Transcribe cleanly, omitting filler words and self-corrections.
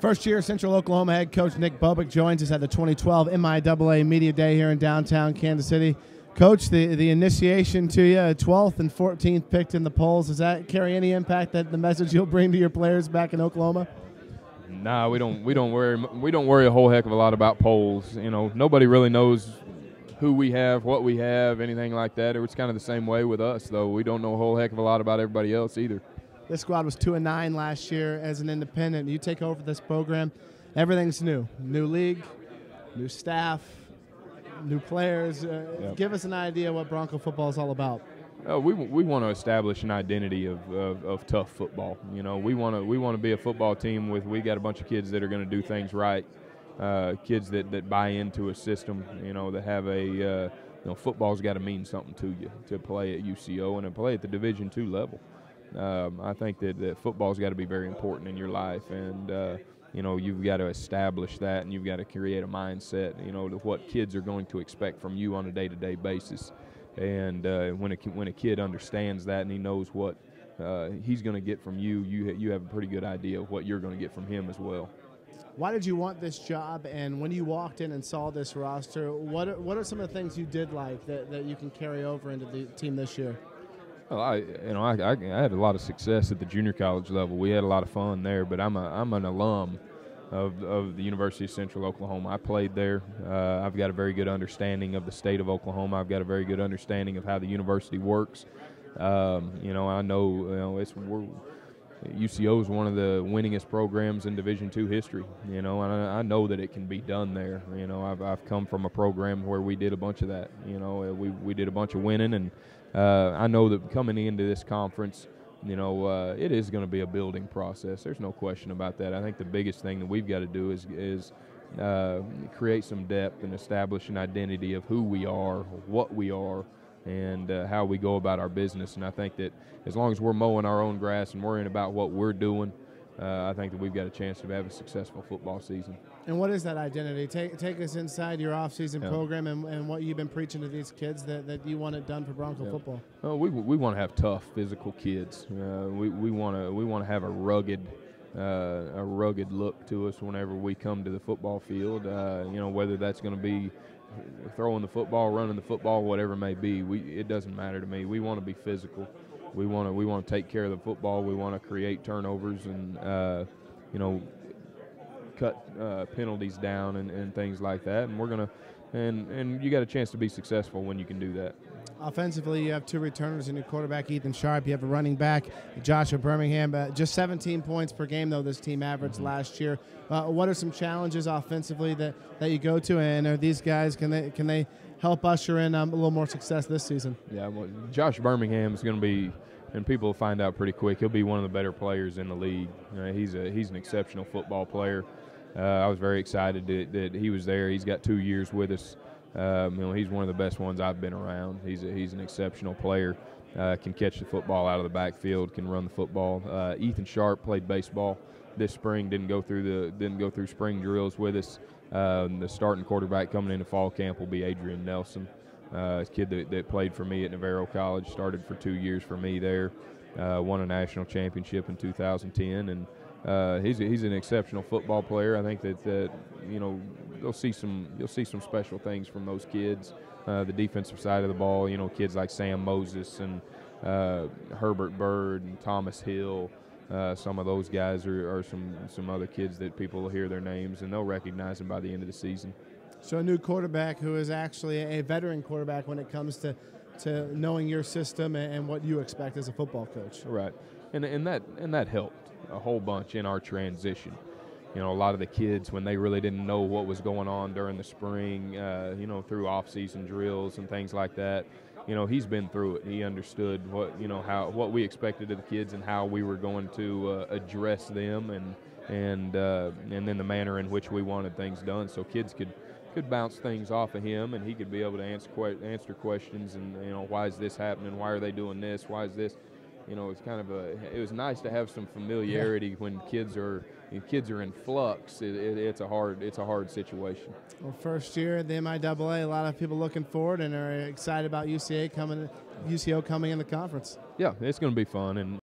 First-year Central Oklahoma head coach Nick Bobeck joins us at the 2012 MIAA Media Day here in downtown Kansas City. Coach, the initiation to you, 12th and 14th picked in the polls. Does that carry any impact that the message you'll bring to your players back in Oklahoma? Nah, we don't worry a whole heck of a lot about polls. You know, nobody really knows who we have, what we have, anything like that. It's kind of the same way with us, though. We don't know a whole heck of a lot about everybody else either. This squad was 2-9 last year as an independent. You take over this program, everything's new. New league, new staff, new players. Yep. Give us an idea what Bronco football is all about. We want to establish an identity of tough football. You know, we want to be a football team we got a bunch of kids that are going to do things right, kids that buy into a system. You know, that have football's got to mean something to you to play at UCO and to play at the Division II level. I think that football's got to be very important in your life, and you know, you've got to establish that, and you've got to create a mindset, you know, to what kids are going to expect from you on a day-to-day basis. And when a kid understands that and he knows what he's going to get from you, you have a pretty good idea of what you're going to get from him as well. Why did you want this job? And when you walked in and saw this roster, what are some of the things you did like that you can carry over into the team this year? Well, I had a lot of success at the junior college level. We had a lot of fun there, but I'm an alum of the University of Central Oklahoma. I played there. I've got a very good understanding of the state of Oklahoma. I've got a very good understanding of how the university works. You know, I know, UCO is one of the winningest programs in Division II history. You know, and I know that it can be done there. You know, I've come from a program where we did a bunch of that. You know, we did a bunch of winning, and I know that coming into this conference, you know, it is going to be a building process. There's no question about that. I think the biggest thing that we've got to do is create some depth and establish an identity of who we are, what we are, and how we go about our business. And I think that as long as we're mowing our own grass and worrying about what we're doing, I think that we've got a chance to have a successful football season. And what is that identity? Take us inside your off-season program and what you've been preaching to these kids that you want it done for Bronco football. Oh, we want to have tough, physical kids. We want to have a rugged look to us whenever we come to the football field. You know, whether that's going to be throwing the football, running the football, whatever it may be. It doesn't matter to me. We want to be physical. We want to take care of the football. We want to create turnovers and you know, cut penalties down and things like that. And we're gonna and you got a chance to be successful when you can do that. Offensively, you have two returners in your quarterback, Ethan Sharp. You have a running back, Joshua Birmingham. Just 17 points per game, though, this team averaged last year. What are some challenges offensively that you go to, and are these guys, can they help usher in a little more success this season? Yeah, well, Josh Birmingham is going to be, and people will find out pretty quick, he'll be one of the better players in the league. He's an exceptional football player. I was very excited that he was there. He's got 2 years with us. You know, he's one of the best ones I've been around. He's an exceptional player. Can catch the football out of the backfield. Can run the football. Ethan Sharp played baseball this spring. Didn't go through spring drills with us. The starting quarterback coming into fall camp will be Adrian Nelson, a kid that played for me at Navarro College. Started for 2 years for me there. Won a national championship in 2010, and he's an exceptional football player. I think that you know, you'll see some special things from those kids. The defensive side of the ball, you know, kids like Sam Moses and Herbert Bird and Thomas Hill. Some of those guys are some other kids that people will hear their names and they'll recognize them by the end of the season. So a new quarterback who is actually a veteran quarterback when it comes to knowing your system and what you expect as a football coach. Right, and that helped a whole bunch in our transition. You know, a lot of the kids, when they really didn't know what was going on during the spring, you know, through off-season drills and things like that, you know, he's been through it. He understood what we expected of the kids and how we were going to address them and then the manner in which we wanted things done. So kids could bounce things off of him, and he could be able to answer questions and, you know, why is this happening? Why are they doing this? Why is this? You know, it was nice to have some familiarity when kids are in flux. It's a hard situation. Well, first year at the MIAA, a lot of people looking forward and are excited about UCO coming in the conference. Yeah, it's going to be fun, and